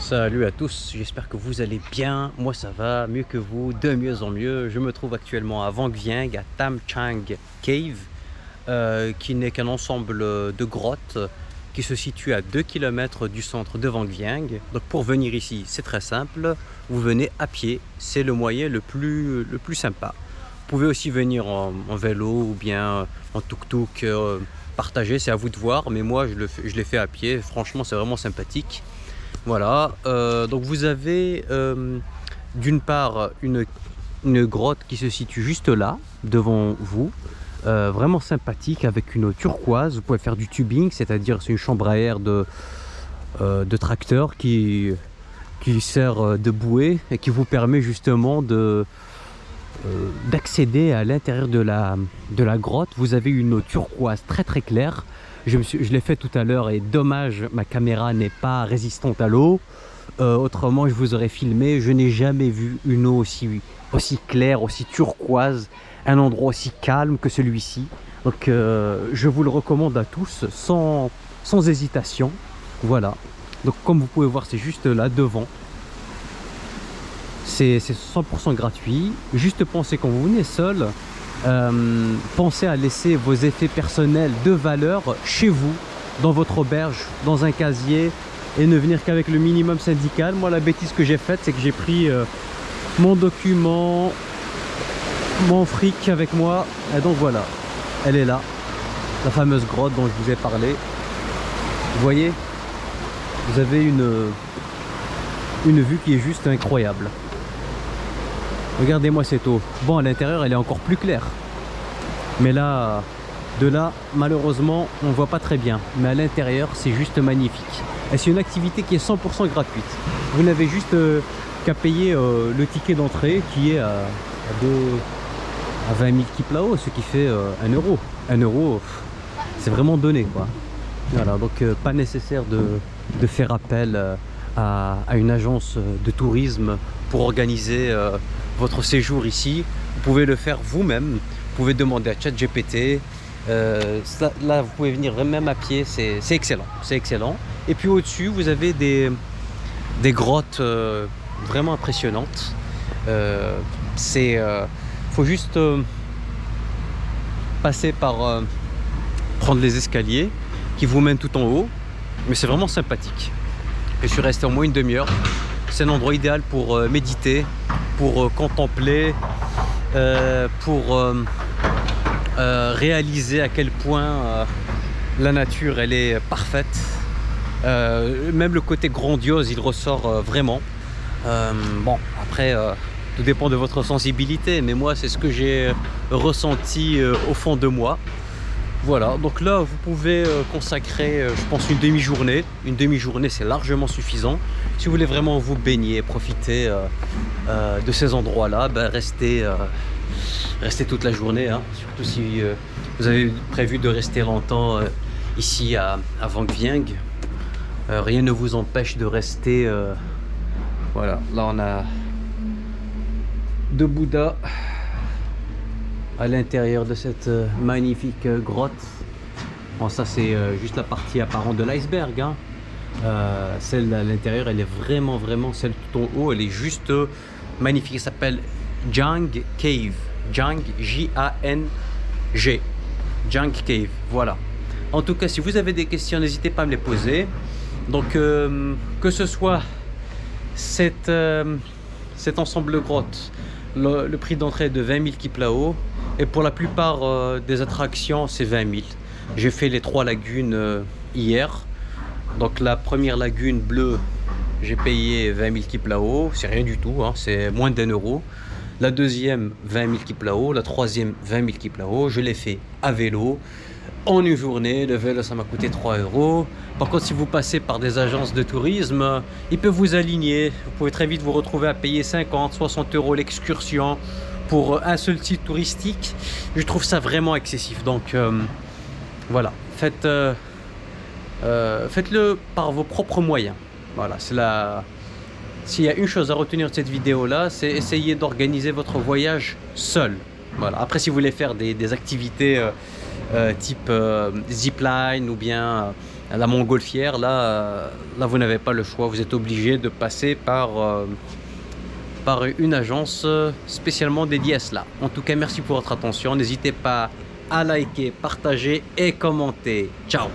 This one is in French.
Salut à tous, j'espère que vous allez bien. Moi ça va, mieux que vous, de mieux en mieux. Je me trouve actuellement à Vang Vieng, à Tam Chang Cave, qui n'est qu'un ensemble de grottes qui se situe à 2 km du centre de Vang Vieng. Donc pour venir ici, c'est très simple, vous venez à pied, c'est le moyen le plus sympa. Vous pouvez aussi venir en vélo ou bien en tuk-tuk, partager, c'est à vous de voir, mais moi je l'ai fait à pied, franchement c'est vraiment sympathique. Voilà, donc vous avez d'une part une grotte qui se situe juste là, devant vous, vraiment sympathique, avec une eau turquoise. Vous pouvez faire du tubing, c'est-à-dire c'est une chambre à air de tracteur qui sert de bouée et qui vous permet justement d'accéder à l'intérieur de la grotte. Vous avez une eau turquoise très très claire. Je l'ai fait tout à l'heure et dommage, ma caméra n'est pas résistante à l'eau. Autrement, je vous aurais filmé. Je n'ai jamais vu une eau aussi claire, aussi turquoise, un endroit aussi calme que celui-ci. Donc, je vous le recommande à tous sans hésitation. Voilà. Donc, comme vous pouvez voir, c'est juste là devant. C'est 100% gratuit. Juste pensez, quand vous venez seul, pensez à laisser vos effets personnels de valeur chez vous, dans votre auberge, dans un casier, et ne venir qu'avec le minimum syndical. Moi, la bêtise que j'ai faite, c'est que j'ai pris mon document, mon fric avec moi, et donc voilà, elle est là, la fameuse grotte dont je vous ai parlé. Vous voyez, vous avez une vue qui est juste incroyable. Regardez-moi cette eau. Bon, à l'intérieur, elle est encore plus claire. Mais là, de là, malheureusement, on ne voit pas très bien. Mais à l'intérieur, c'est juste magnifique. Et c'est une activité qui est 100% gratuite. Vous n'avez juste qu'à payer le ticket d'entrée qui est à 20 000 kiplao, ce qui fait 1 euro. 1 euro, c'est vraiment donné, quoi. Voilà, donc pas nécessaire de faire appel à une agence de tourisme pour organiser votre séjour ici. Vous pouvez le faire vous-même. Vous pouvez demander à ChatGPT. Là, vous pouvez venir même à pied. C'est excellent. C'est excellent. Et puis au-dessus, vous avez des grottes vraiment impressionnantes. Faut juste passer par prendre les escaliers qui vous mènent tout en haut. Mais c'est vraiment sympathique. Je suis resté au moins une demi-heure. C'est un endroit idéal pour méditer, pour contempler, pour réaliser à quel point la nature elle est parfaite. Même le côté grandiose il ressort vraiment. Bon, après tout dépend de votre sensibilité, mais moi c'est ce que j'ai ressenti au fond de moi. Voilà, donc là vous pouvez consacrer je pense une demi-journée. Une demi-journée c'est largement suffisant. Si vous voulez vraiment vous baigner, profiter de ces endroits là, ben restez toute la journée, hein. Surtout si vous avez prévu de rester longtemps ici à Vang Vieng. Rien ne vous empêche de rester. Voilà, là on a 2 Bouddhas à l'intérieur de cette magnifique grotte. Bon, ça c'est juste la partie apparente de l'iceberg, hein. Celle à l'intérieur elle est vraiment celle tout en haut, elle est juste magnifique. Elle s'appelle Jang Cave. Jang, J-A-N-G, Jang Cave. Voilà, en tout cas si vous avez des questions n'hésitez pas à me les poser. Donc que ce soit cet ensemble de grottes, le prix d'entrée est de 20 000 kiplao. Et pour la plupart des attractions, c'est 20 000. J'ai fait les 3 lagunes hier. Donc la première lagune bleue, j'ai payé 20 000 kiplao. C'est rien du tout, hein, c'est moins d'1 euro. La deuxième, 20 000 kiplao. La troisième, 20 000 kiplao. Je l'ai fait à vélo, en une journée. Le vélo, ça m'a coûté 3 euros. Par contre, si vous passez par des agences de tourisme, ils peuvent vous aligner. Vous pouvez très vite vous retrouver à payer 50, 60 euros l'excursion pour un seul site touristique. Je trouve ça vraiment excessif. Donc voilà, faites-le par vos propres moyens. Voilà, s'il y a une chose à retenir de cette vidéo là, c'est essayer d'organiser votre voyage seul. Voilà, après si vous voulez faire des activités type zipline ou bien La montgolfière, là vous n'avez pas le choix, vous êtes obligé de passer par une agence spécialement dédiée à cela. En tout cas, merci pour votre attention. N'hésitez pas à liker, partager et commenter. Ciao!